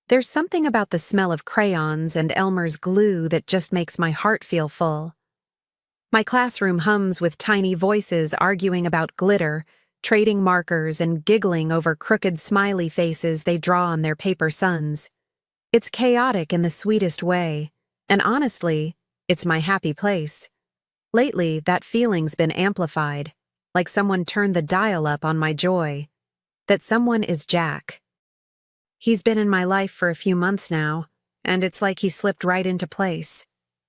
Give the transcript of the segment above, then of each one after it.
There's something about the smell of crayons and Elmer's glue that just makes my heart feel full. My classroom hums with tiny voices arguing about glitter, trading markers, and giggling over crooked smiley faces they draw on their paper suns. It's chaotic in the sweetest way, and honestly, it's my happy place. Lately, that feeling's been amplified, like someone turned the dial up on my joy. That someone is Jack. He's been in my life for a few months now, and it's like he slipped right into place.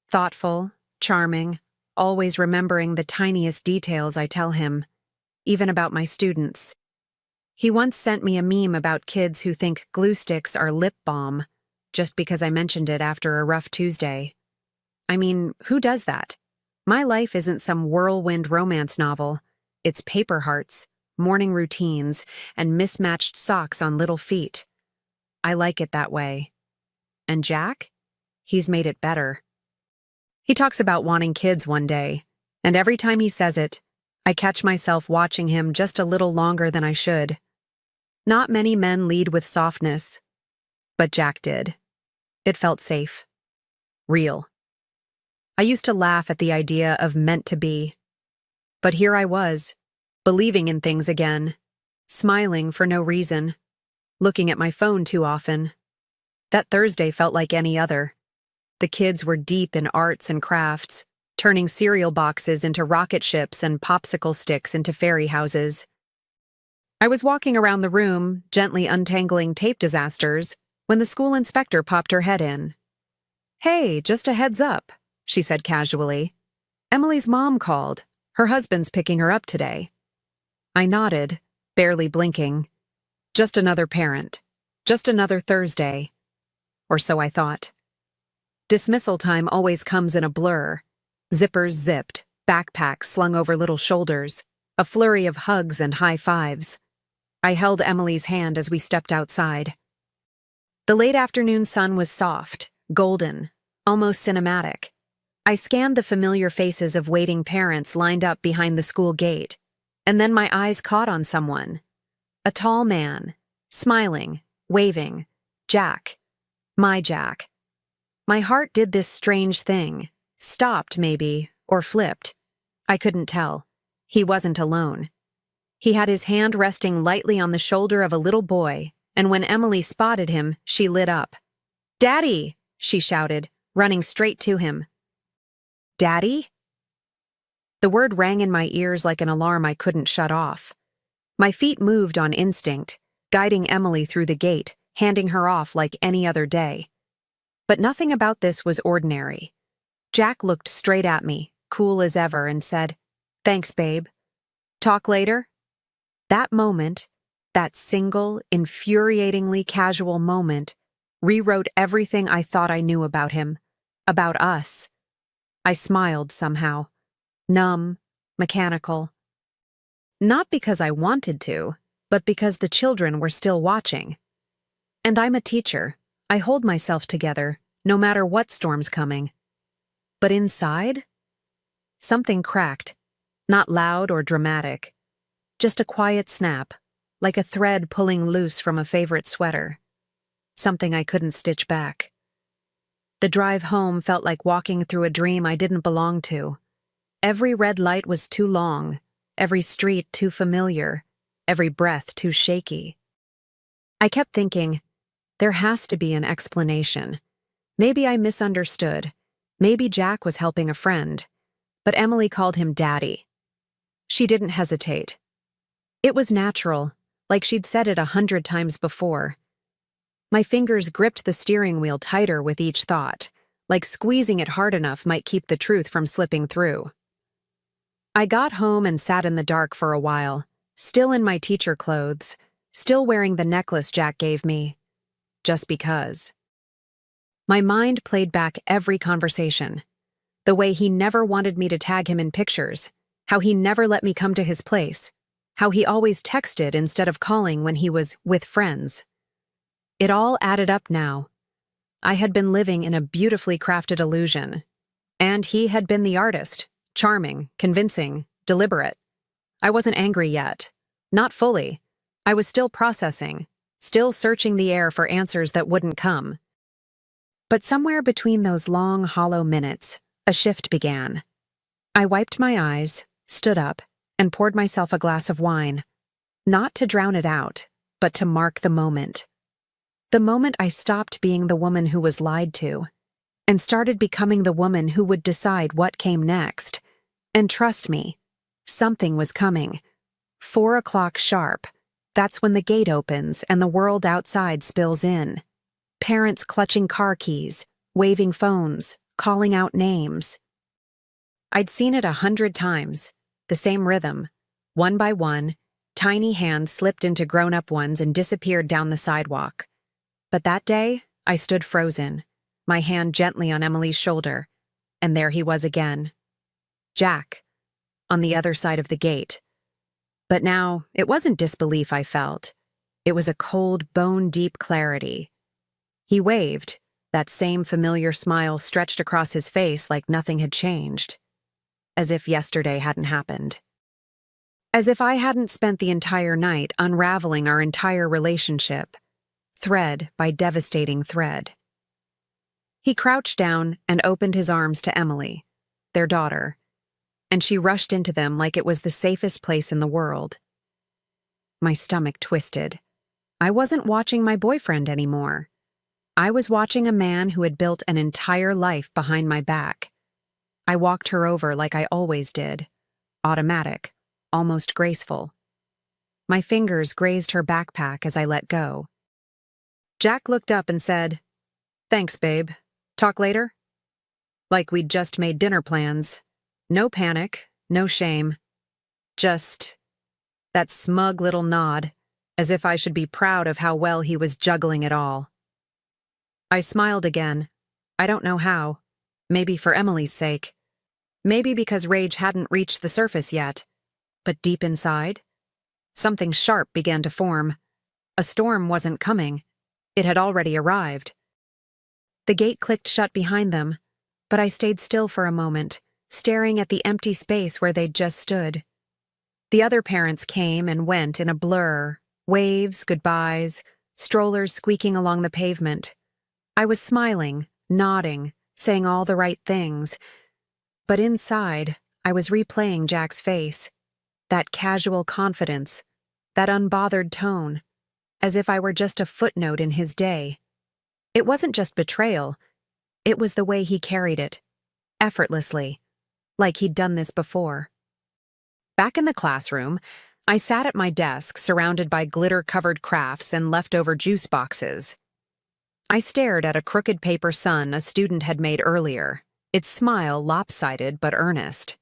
Thoughtful, charming, always remembering the tiniest details I tell him, even about my students. He once sent me a meme about kids who think glue sticks are lip balm, just because I mentioned it after a rough Tuesday. I mean, who does that? My life isn't some whirlwind romance novel. It's paper hearts, morning routines, and mismatched socks on little feet. I like it that way. And Jack? He's made it better. He talks about wanting kids one day, and every time he says it, I catch myself watching him just a little longer than I should. Not many men lead with softness, but Jack did. It felt safe. Real. I used to laugh at the idea of meant to be. But here I was, believing in things again, smiling for no reason, looking at my phone too often. That Thursday felt like any other. The kids were deep in arts and crafts, turning cereal boxes into rocket ships and popsicle sticks into fairy houses. I was walking around the room, gently untangling tape disasters, when the school inspector popped her head in. "Hey, just a heads up," she said casually. "Emily's mom called. Her husband's picking her up today." I nodded, barely blinking. Just another parent. Just another Thursday. Or so I thought. Dismissal time always comes in a blur. Zippers zipped, backpacks slung over little shoulders, a flurry of hugs and high fives. I held Emily's hand as we stepped outside. The late afternoon sun was soft, golden, almost cinematic. I scanned the familiar faces of waiting parents lined up behind the school gate, and then my eyes caught on someone. A tall man, smiling, waving. Jack. My Jack. My heart did this strange thing. Stopped, maybe, or flipped. I couldn't tell. He wasn't alone. He had his hand resting lightly on the shoulder of a little boy, and when Emily spotted him, she lit up. "Daddy!" she shouted, running straight to him. "Daddy?" The word rang in my ears like an alarm I couldn't shut off. My feet moved on instinct, guiding Emily through the gate, handing her off like any other day. But nothing about this was ordinary. Jack looked straight at me, cool as ever, and said, "Thanks, babe. Talk later?" That moment, that single, infuriatingly casual moment, rewrote everything I thought I knew about him, about us. I smiled somehow, numb, mechanical. Not because I wanted to, but because the children were still watching. And I'm a teacher. I hold myself together, no matter what storm's coming. But inside, something cracked, not loud or dramatic, just a quiet snap, like a thread pulling loose from a favorite sweater. Something I couldn't stitch back. The drive home felt like walking through a dream I didn't belong to. Every red light was too long, every street too familiar, every breath too shaky. I kept thinking, there has to be an explanation. Maybe I misunderstood. Maybe Jack was helping a friend. But Emily called him Daddy. She didn't hesitate. It was natural, like she'd said it 100 times before. My fingers gripped the steering wheel tighter with each thought, like squeezing it hard enough might keep the truth from slipping through. I got home and sat in the dark for a while, still in my teacher clothes, still wearing the necklace Jack gave me. Just because. My mind played back every conversation. The way he never wanted me to tag him in pictures, how he never let me come to his place, how he always texted instead of calling when he was with friends. It all added up now. I had been living in a beautifully crafted illusion, and he had been the artist, charming, convincing, deliberate. I wasn't angry yet. Not fully. I was still processing, still searching the air for answers that wouldn't come. But somewhere between those long, hollow minutes, a shift began. I wiped my eyes, stood up, and poured myself a glass of wine, not to drown it out, but to mark the moment. The moment I stopped being the woman who was lied to, and started becoming the woman who would decide what came next. And trust me, something was coming. 4 o'clock sharp. That's when the gate opens and the world outside spills in. Parents clutching car keys, waving phones, calling out names. I'd seen it 100 times, the same rhythm. One by one, tiny hands slipped into grown-up ones and disappeared down the sidewalk. But that day, I stood frozen, my hand gently on Emily's shoulder, and there he was again. Jack, on the other side of the gate. But now, it wasn't disbelief I felt. It was a cold, bone-deep clarity. He waved, that same familiar smile stretched across his face like nothing had changed. As if yesterday hadn't happened. As if I hadn't spent the entire night unraveling our entire relationship, thread by devastating thread. He crouched down and opened his arms to Emily, their daughter, and she rushed into them like it was the safest place in the world. My stomach twisted. I wasn't watching my boyfriend anymore. I was watching a man who had built an entire life behind my back. I walked her over like I always did, automatic, almost graceful. My fingers grazed her backpack as I let go. Jack looked up and said, "Thanks, babe. Talk later?" Like we'd just made dinner plans. No panic, no shame. Just that smug little nod, as if I should be proud of how well he was juggling it all. I smiled again. I don't know how. Maybe for Emily's sake. Maybe because rage hadn't reached the surface yet. But deep inside, something sharp began to form. A storm wasn't coming. It had already arrived. The gate clicked shut behind them, but I stayed still for a moment, staring at the empty space where they'd just stood. The other parents came and went in a blur, waves, goodbyes, strollers squeaking along the pavement. I was smiling, nodding, saying all the right things. But inside, I was replaying Jack's face, that casual confidence, that unbothered tone, as if I were just a footnote in his day. It wasn't just betrayal, it was the way he carried it, effortlessly, like he'd done this before. Back in the classroom, I sat at my desk surrounded by glitter-covered crafts and leftover juice boxes. I stared at a crooked paper sun a student had made earlier, its smile lopsided but earnest.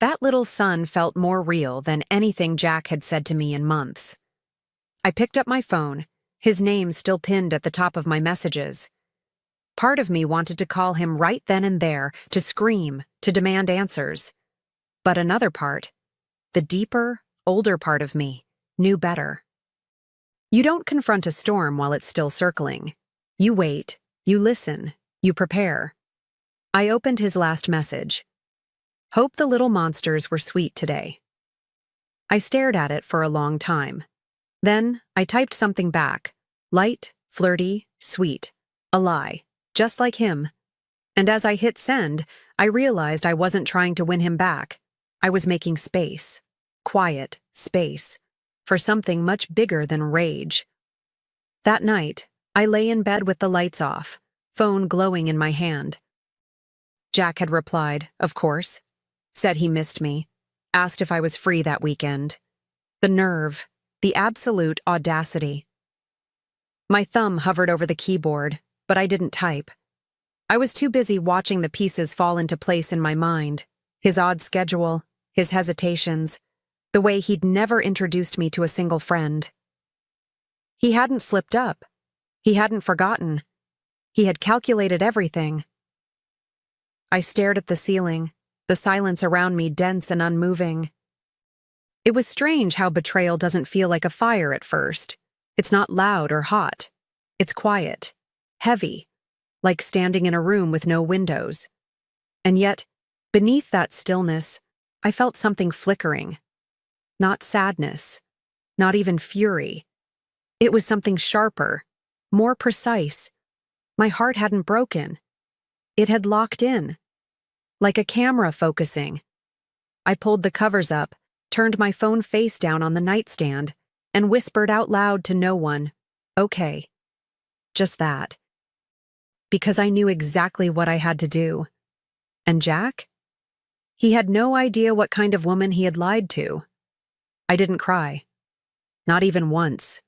That little sun felt more real than anything Jack had said to me in months. I picked up my phone, his name still pinned at the top of my messages. Part of me wanted to call him right then and there, to scream, to demand answers. But another part, the deeper, older part of me, knew better. You don't confront a storm while it's still circling. You wait, you listen, you prepare. I opened his last message. Hope the little monsters were sweet today. I stared at it for a long time. Then I typed something back. Light, flirty, sweet. A lie. Just like him. And as I hit send, I realized I wasn't trying to win him back. I was making space. Quiet space. For something much bigger than rage. That night, I lay in bed with the lights off, phone glowing in my hand. Jack had replied, of course. Said he missed me. Asked if I was free that weekend. The nerve. The absolute audacity. My thumb hovered over the keyboard, but I didn't type. I was too busy watching the pieces fall into place in my mind. His odd schedule, his hesitations, the way he'd never introduced me to a single friend. He hadn't slipped up. He hadn't forgotten. He had calculated everything. I stared at the ceiling, the silence around me dense and unmoving. It was strange how betrayal doesn't feel like a fire at first. It's not loud or hot. It's quiet, heavy, like standing in a room with no windows. And yet, beneath that stillness, I felt something flickering. Not sadness, not even fury, It was something sharper, more precise. My heart hadn't broken. It had locked in, like a camera focusing. I pulled the covers up, turned my phone face down on the nightstand, and whispered out loud to no one, "Okay." Just that. Because I knew exactly what I had to do. And Jack? He had no idea what kind of woman he had lied to. I didn't cry. Not even once.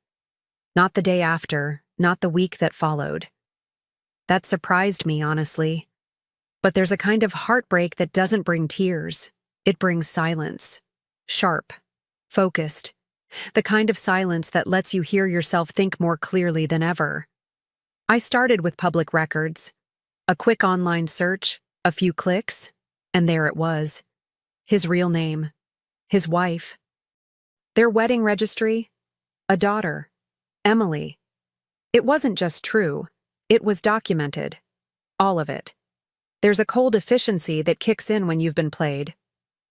Not the day after, not the week that followed. That surprised me, honestly. But there's a kind of heartbreak that doesn't bring tears. It brings silence. Sharp. Focused. The kind of silence that lets you hear yourself think more clearly than ever. I started with public records. A quick online search, a few clicks, and there it was. His real name. His wife. Their wedding registry. A daughter. Emily. It wasn't just true. It was documented. All of it. There's a cold efficiency that kicks in when you've been played.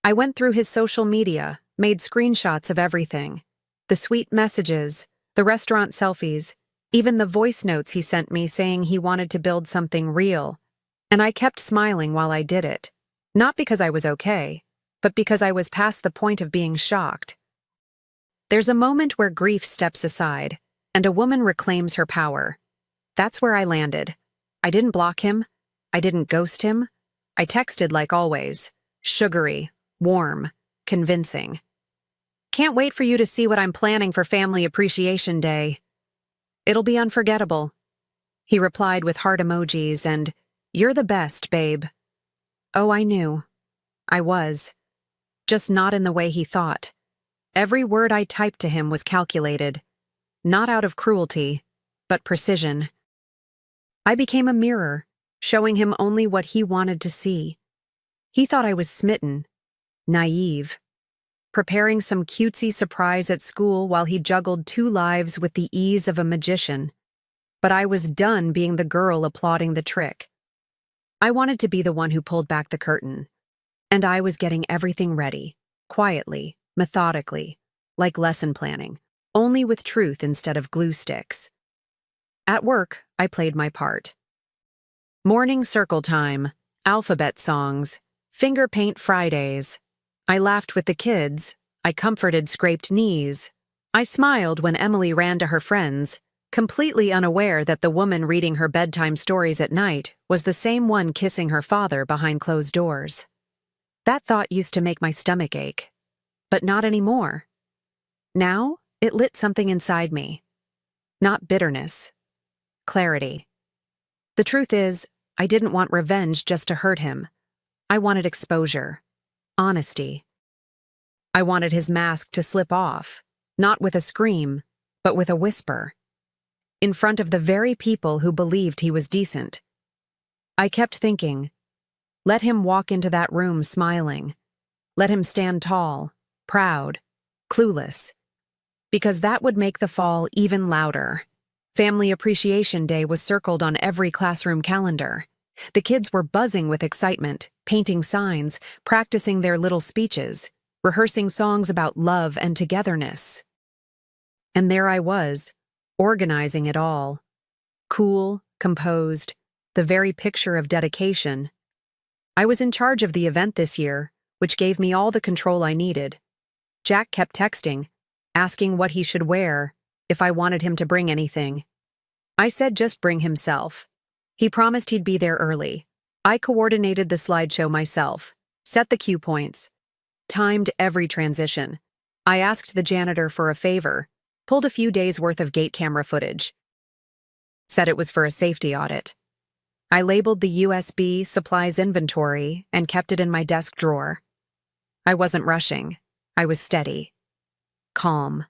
I went through his social media, made screenshots of everything. The sweet messages, the restaurant selfies, even the voice notes he sent me saying he wanted to build something real. And I kept smiling while I did it. Not because I was okay, but because I was past the point of being shocked. There's a moment where grief steps aside, and a woman reclaims her power. That's where I landed. I didn't block him. I didn't ghost him. I texted like always. Sugary, warm, convincing. "Can't wait for you to see what I'm planning for Family Appreciation Day. It'll be unforgettable." He replied with heart emojis and, "You're the best, babe." Oh, I knew. I was. Just not in the way he thought. Every word I typed to him was calculated. Not out of cruelty, but precision. I became a mirror, showing him only what he wanted to see. He thought I was smitten, naive, preparing some cutesy surprise at school while he juggled two lives with the ease of a magician. But I was done being the girl applauding the trick. I wanted to be the one who pulled back the curtain. And I was getting everything ready, quietly, methodically, like lesson planning, only with truth instead of glue sticks. At work, I played my part. Morning circle time, alphabet songs, finger paint Fridays. I laughed with the kids. I comforted scraped knees. I smiled when Emily ran to her friends, completely unaware that the woman reading her bedtime stories at night was the same one kissing her father behind closed doors. That thought used to make my stomach ache, but not anymore. Now, it lit something inside me. Not bitterness. Clarity. The truth is, I didn't want revenge just to hurt him. I wanted exposure. Honesty. I wanted his mask to slip off, not with a scream, but with a whisper. In front of the very people who believed he was decent. I kept thinking, let him walk into that room smiling. Let him stand tall, proud, clueless. Because that would make the fall even louder. Family Appreciation Day was circled on every classroom calendar. The kids were buzzing with excitement, painting signs, practicing their little speeches, rehearsing songs about love and togetherness. And there I was, organizing it all. Cool, composed, the very picture of dedication. I was in charge of the event this year, which gave me all the control I needed. Jack kept texting, asking what he should wear, if I wanted him to bring anything. I said just bring himself. He promised he'd be there early. I coordinated the slideshow myself, set the cue points, timed every transition. I asked the janitor for a favor, pulled a few days' worth of gate camera footage. Said it was for a safety audit. I labeled the USB supplies inventory and kept it in my desk drawer. I wasn't rushing. I was steady. Calm.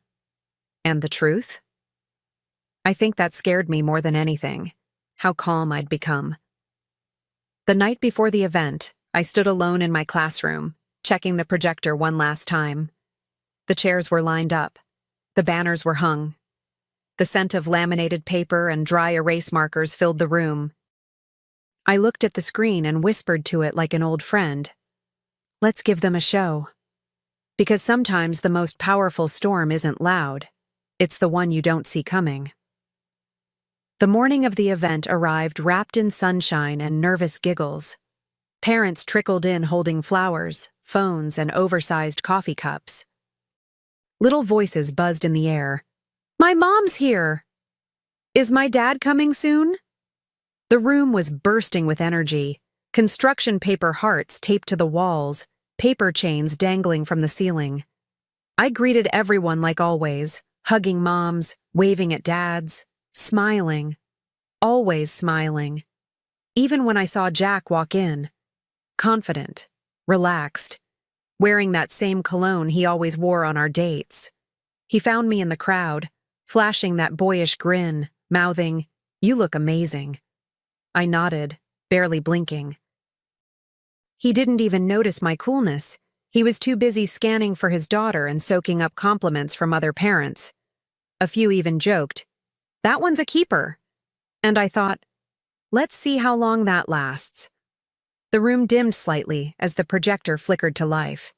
And the truth? I think that scared me more than anything, how calm I'd become. The night before the event, I stood alone in my classroom, checking the projector one last time. The chairs were lined up. The banners were hung. The scent of laminated paper and dry erase markers filled the room. I looked at the screen and whispered to it like an old friend. Let's give them a show. Because sometimes the most powerful storm isn't loud. It's the one you don't see coming. The morning of the event arrived wrapped in sunshine and nervous giggles. Parents trickled in holding flowers, phones, and oversized coffee cups. Little voices buzzed in the air. "My mom's here! Is my dad coming soon?" The room was bursting with energy, construction paper hearts taped to the walls, paper chains dangling from the ceiling. I greeted everyone like always, hugging moms, waving at dads, smiling. Always smiling. Even when I saw Jack walk in. Confident, relaxed, wearing that same cologne he always wore on our dates. He found me in the crowd, flashing that boyish grin, mouthing, "You look amazing." I nodded, barely blinking. He didn't even notice my coolness. He was too busy scanning for his daughter and soaking up compliments from other parents. A few even joked, "That one's a keeper." And I thought, let's see how long that lasts. The room dimmed slightly as the projector flickered to life.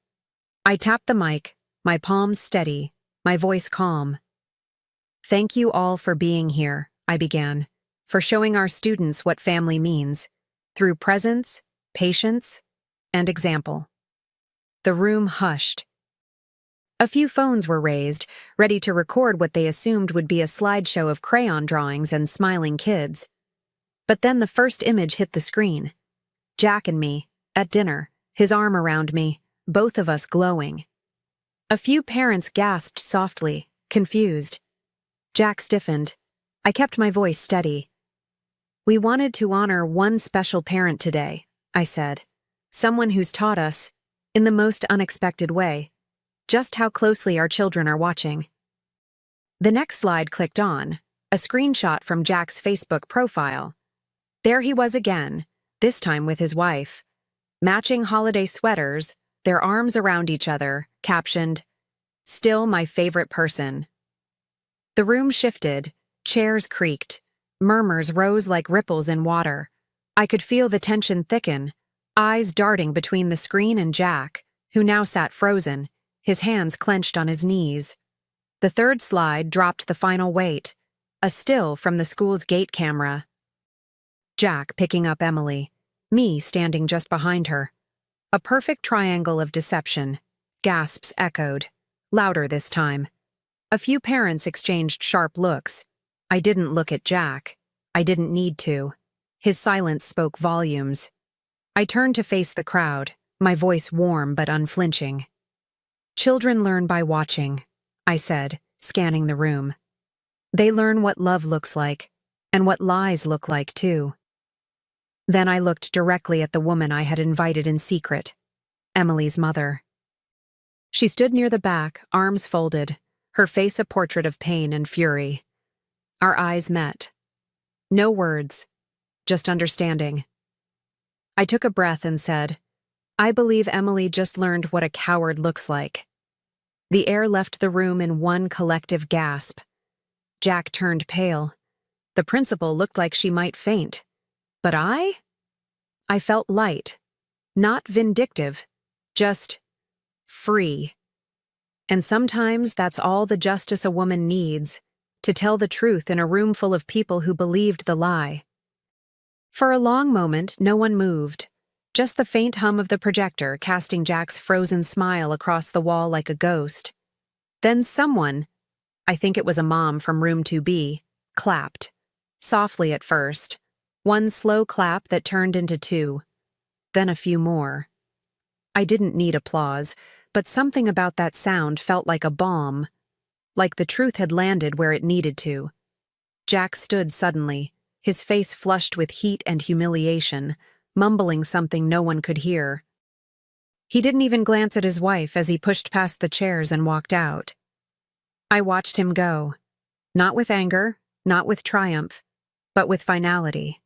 I tapped the mic, my palms steady, my voice calm. "Thank you all for being here," I began, "for showing our students what family means, through presence, patience, and example." The room hushed. A few phones were raised, ready to record what they assumed would be a slideshow of crayon drawings and smiling kids. But then the first image hit the screen. Jack and me, at dinner, his arm around me, both of us glowing. A few parents gasped softly, confused. Jack stiffened. I kept my voice steady. "We wanted to honor one special parent today," I said. "Someone who's taught us, in the most unexpected way, just how closely our children are watching." The next slide clicked on, a screenshot from Jack's Facebook profile. There he was again, this time with his wife. Matching holiday sweaters, their arms around each other, captioned, "Still my favorite person." The room shifted, chairs creaked, murmurs rose like ripples in water. I could feel the tension thicken, eyes darting between the screen and Jack, who now sat frozen, his hands clenched on his knees. The third slide dropped the final weight, a still from the school's gate camera. Jack picking up Emily, me standing just behind her. A perfect triangle of deception. Gasps echoed, louder this time. A few parents exchanged sharp looks. I didn't look at Jack. I didn't need to. His silence spoke volumes. I turned to face the crowd, my voice warm but unflinching. "Children learn by watching," I said, scanning the room. "They learn what love looks like, and what lies look like, too." Then I looked directly at the woman I had invited in secret, Emily's mother. She stood near the back, arms folded, her face a portrait of pain and fury. Our eyes met. No words, just understanding. I took a breath and said, "I believe Emily just learned what a coward looks like." The air left the room in one collective gasp. Jack turned pale. The principal looked like she might faint. But I felt light. Not vindictive. Just free. And sometimes that's all the justice a woman needs, to tell the truth in a room full of people who believed the lie. For a long moment, no one moved. Just the faint hum of the projector casting Jack's frozen smile across the wall like a ghost. Then someone, I think it was a mom from room 2B, clapped. Softly at first. One slow clap that turned into two. Then a few more. I didn't need applause, but something about that sound felt like a bomb. Like the truth had landed where it needed to. Jack stood suddenly, his face flushed with heat and humiliation, mumbling something no one could hear. He didn't even glance at his wife as he pushed past the chairs and walked out. I watched him go. Not with anger, not with triumph, but with finality.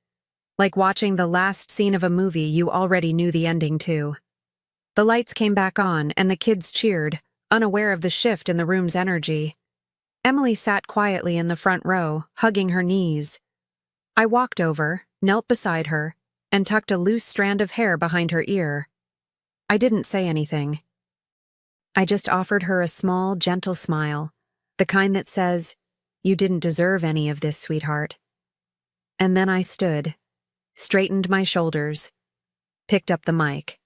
Like watching the last scene of a movie you already knew the ending to. The lights came back on and the kids cheered, unaware of the shift in the room's energy. Emily sat quietly in the front row, hugging her knees. I walked over, knelt beside her, and tucked a loose strand of hair behind her ear. I didn't say anything. I just offered her a small, gentle smile, The kind that says, "You didn't deserve any of this, sweetheart." And then I stood, straightened my shoulders, picked up the mic.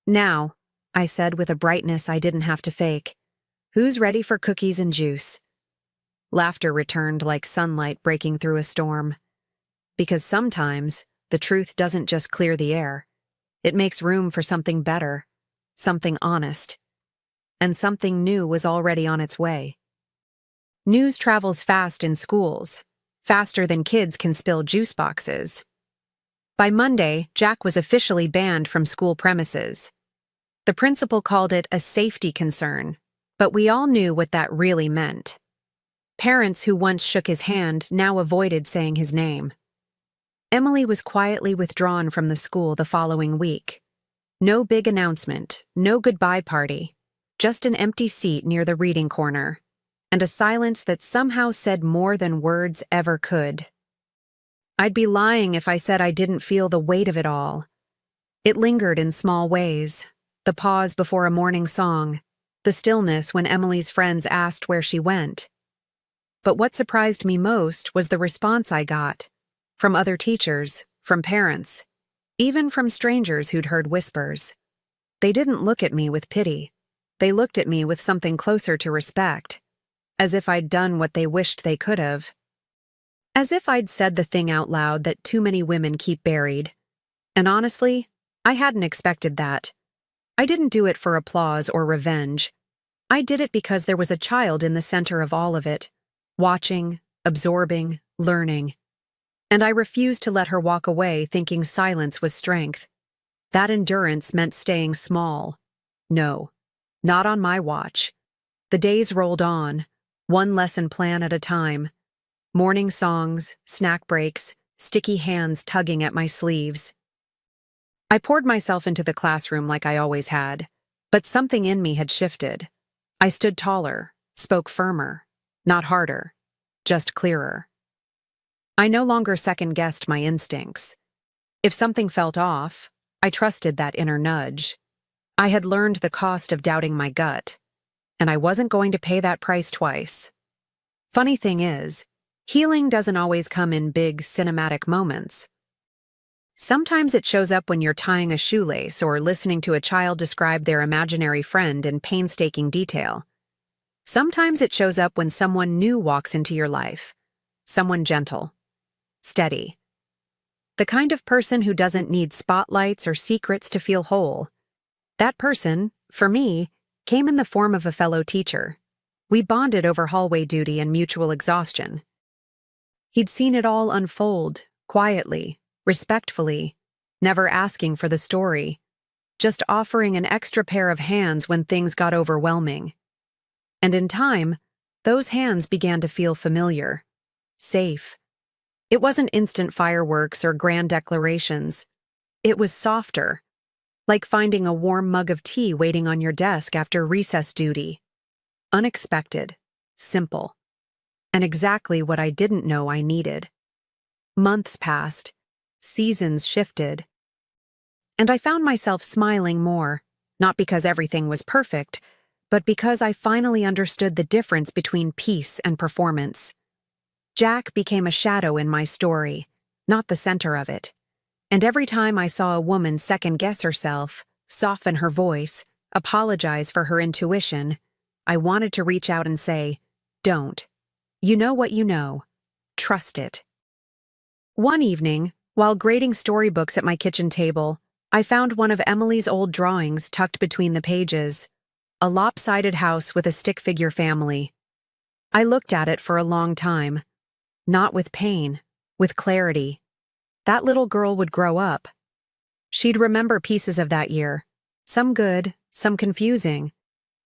"Now," I said with a brightness I didn't have to fake, "who's ready for cookies and juice?" Laughter returned like sunlight breaking through a storm. Because sometimes, the truth doesn't just clear the air. It makes room for something better, something honest. And something new was already on its way. News travels fast in schools, faster than kids can spill juice boxes. By Monday, Jack was officially banned from school premises. The principal called it a safety concern, but we all knew what that really meant. Parents who once shook his hand now avoided saying his name. Emily was quietly withdrawn from the school the following week. No big announcement, no goodbye party, just an empty seat near the reading corner, and a silence that somehow said more than words ever could. I'd be lying if I said I didn't feel the weight of it all. It lingered in small ways, the pause before a morning song, the stillness when Emily's friends asked where she went. But what surprised me most was the response I got. From other teachers, from parents, even from strangers who'd heard whispers. They didn't look at me with pity. They looked at me with something closer to respect, as if I'd done what they wished they could have. As if I'd said the thing out loud that too many women keep buried. And honestly, I hadn't expected that. I didn't do it for applause or revenge. I did it because there was a child in the center of all of it, watching, absorbing, learning. And I refused to let her walk away thinking silence was strength. That endurance meant staying small. No, not on my watch. The days rolled on, one lesson plan at a time. Morning songs, snack breaks, sticky hands tugging at my sleeves. I poured myself into the classroom like I always had, but something in me had shifted. I stood taller, spoke firmer, not harder, just clearer. I no longer second-guessed my instincts. If something felt off, I trusted that inner nudge. I had learned the cost of doubting my gut, and I wasn't going to pay that price twice. Funny thing is, healing doesn't always come in big, cinematic moments. Sometimes it shows up when you're tying a shoelace or listening to a child describe their imaginary friend in painstaking detail. Sometimes it shows up when someone new walks into your life, someone gentle, steady. The kind of person who doesn't need spotlights or secrets to feel whole. That person, for me, came in the form of a fellow teacher. We bonded over hallway duty and mutual exhaustion. He'd seen it all unfold, quietly, respectfully, never asking for the story, just offering an extra pair of hands when things got overwhelming. And in time, those hands began to feel familiar, safe. It wasn't instant fireworks or grand declarations. It was softer, like finding a warm mug of tea waiting on your desk after recess duty. Unexpected, simple, and exactly what I didn't know I needed. Months passed, seasons shifted, and I found myself smiling more, not because everything was perfect, but because I finally understood the difference between peace and performance. Jack became a shadow in my story, not the center of it. And every time I saw a woman second-guess herself, soften her voice, apologize for her intuition, I wanted to reach out and say, "Don't. You know what you know. Trust it." One evening, while grading storybooks at my kitchen table, I found one of Emily's old drawings tucked between the pages, a lopsided house with a stick figure family. I looked at it for a long time. Not with pain, with clarity. That little girl would grow up. She'd remember pieces of that year, some good, some confusing,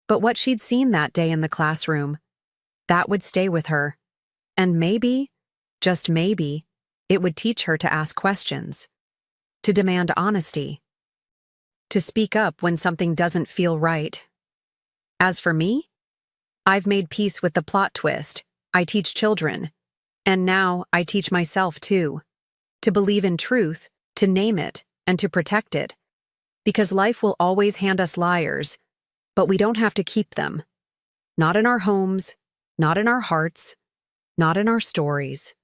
but what she'd seen that day in the classroom, that would stay with her. And maybe, just maybe, it would teach her to ask questions, to demand honesty, to speak up when something doesn't feel right. As for me, I've made peace with the plot twist. I teach children. And now I teach myself too, to believe in truth, to name it, and to protect it. Because life will always hand us liars, but we don't have to keep them. Not in our homes, Not in our hearts, not in our stories.